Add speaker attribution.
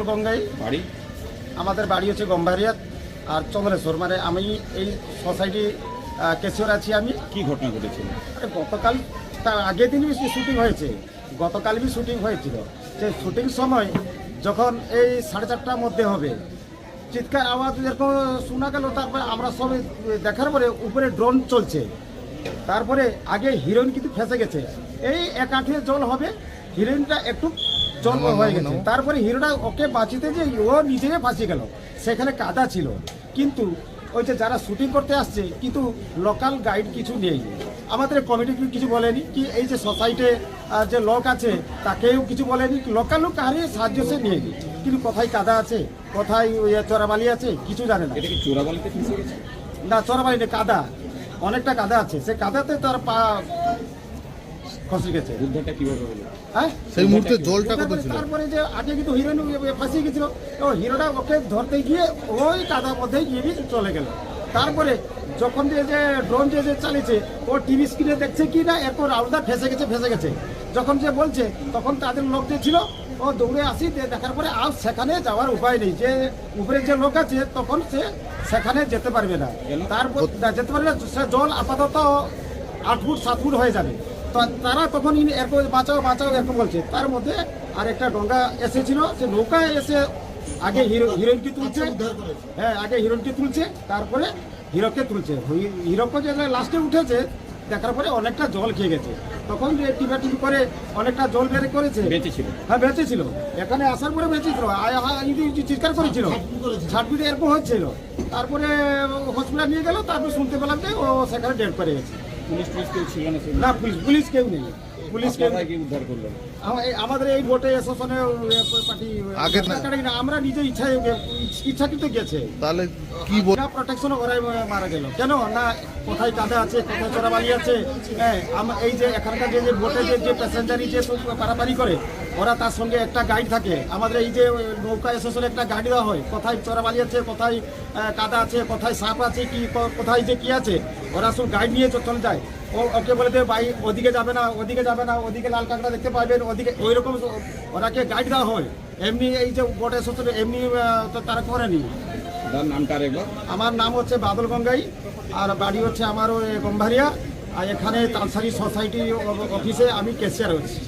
Speaker 1: গঙ্গাই বাড়ি, আমাদের বাড়ি হচ্ছে গম্ভারিয়া আর চন্দ্রেশ্বর। মানে আমি এই সোসাইটি কেশিওর আছি। আমি
Speaker 2: কি ঘটনা ঘটেছিল?
Speaker 1: গতকাল তার আগের দিনই শুটিং হয়েছে, গতকালই শুটিং হয়েছিল। যে শুটিং সময় যখন এই 4:30টার মধ্যে হবে, চিৎকার আওয়াজ এরকম শোনা গেল। তারপরে আমরা সব দেখার পরে উপরে ড্রোন চলছে। তারপরে আগে হিরোইন কিন্তু ফেঁসে গেছে, এই 1 আঁঠে জল হবে, হিরোইনটা একটু জল হয়ে গেছে। তারপরে হিরোটা ওকে বাঁচিতে যে ও নিজে ফাঁসি গেল, সেখানে কাদা ছিল। কিন্তু ওই যে যারা শুটিং করতে আসছে, কিন্তু লোকাল গাইড কিছু নেই, আমাদের কমিটি কিছু বলেনি, কি এই যে সোসাইটি যে লোক আছে তাকেও কিছু বলেনি, লোকাল লোক কারে সাহায্য সে নিয়েনি। কিন্তু কোথায় কাদা আছে, কোথায় চোরাবালি আছে কিছু জানে না।
Speaker 2: এটা কি চোরাবালিতে ফেঁসে গেছে?
Speaker 1: না, চোরাবালি না, কাদা, অনেকটা কাদা আছে, সে কাদাতে তার পা খসে গেছে।
Speaker 2: উদ্ধারটা কিভাবে হলো?
Speaker 1: হ্যাঁ,
Speaker 3: সেই মুহূর্তে জলটা কত ছিল?
Speaker 1: তারপরে যে আগে কিন্তু হিরোইন ফাঁসিয়ে গেছিল, ও হিরোটা ওকে ধরতে গিয়ে ওই কাদার মধ্যে গিয়ে চলে গেল। তারপরে যখন যে ড্রোন যে চালিয়েছে, ও টিভি স্ক্রিনে দেখছে কি না, এরপর আলাদা ফেঁসে গেছে। যখন যে বলছে, তখন তাদের লোক যে ছিল ও দৌড়ে আসি, দেখার পরে আর সেখানে যাওয়ার উপায় নেই। যে উপরে যে লোক আছে তখন সে সেখানে যেতে পারবে না, তারপর যেতে পারবে না, সে জল আপাতত 8 ফুট 7 ফুট হয়ে যাবে। তো তারা তখন এরকম বাঁচাও এরকম বলছে। তার মধ্যে আর একটা ডঙ্গা এসেছিল, সে নৌকায় এসে আগে হিরোইনকে তুলছে। হ্যাঁ, আগে হিরোইনকে তুলছে, তারপরে হিরোকে তুলছে। হিরোকে যে লাস্টে উঠেছে, দেখার পরে অনেকটা জল খেয়ে গেছে। তখন যে টিপি করে অনেকটা জল বের করেছে।
Speaker 2: বেঁচেছিল?
Speaker 1: হ্যাঁ, বেঁচেছিল। এখানে আসার পরে বেঁচেছিল, চিৎকার করেছিল, ছাটপিটে এরকম হচ্ছিল। তারপরে হসপিটাল নিয়ে গেল, তারপরে শুনতে পেলাম যে ও সেখানে ডেড করে গেছে।
Speaker 2: পুলিশ কেউ ছিল না?
Speaker 1: না, পুলিশ কেউ নেই। পুলিশ কেউ
Speaker 2: কি উদ্ধার করলো?
Speaker 1: আমাদের এই ভোটে অ্যাসোসিয়েশনে পার্টি
Speaker 3: আগে
Speaker 1: না, আমরা নিজে ইচ্ছাকৃত গেছে।
Speaker 3: তাহলে কি
Speaker 1: প্রোটেকশন ওরাই মারা গেল। কেন না, কোথায় কাদা আছে, কোথায় চোরাবালি আছে। হ্যাঁ, এই যে এখানকার যে ভোটে যে প্যাসেঞ্জারই যে পারাপারি করে, ওরা তার সঙ্গে একটা গাইড থাকে। আমাদের এই যে নৌকা অ্যাসোসিয়েশনে একটা গাইড দেওয়া হয়, কোথায় চোরাবালি আছে, কোথায় কাদা আছে, কোথায় সাপ আছে, কি কোথায় যে কি আছে, ওরা সব গাইড নিয়ে চলে যায়। ওকে বলে দেবে ভাই ওদিকে যাবে না, ওদিকে লাল কাঁকড়া দেখতে পাবেন, ওদিকে ওই রকম ওরাকে গাইড দেওয়া হয়। এমনি এই যে বোটে সত্যি এমনি তো তারা করেনি।
Speaker 2: নামটা আরেকবার?
Speaker 1: আমার নাম হচ্ছে বাদল গঙ্গাই, আর বাড়ি হচ্ছে আমার ওই গম্ভারিয়া, আর এখানে তালসারি সোসাইটি অফিসে আমি ক্যাশিয়ার হচ্ছি।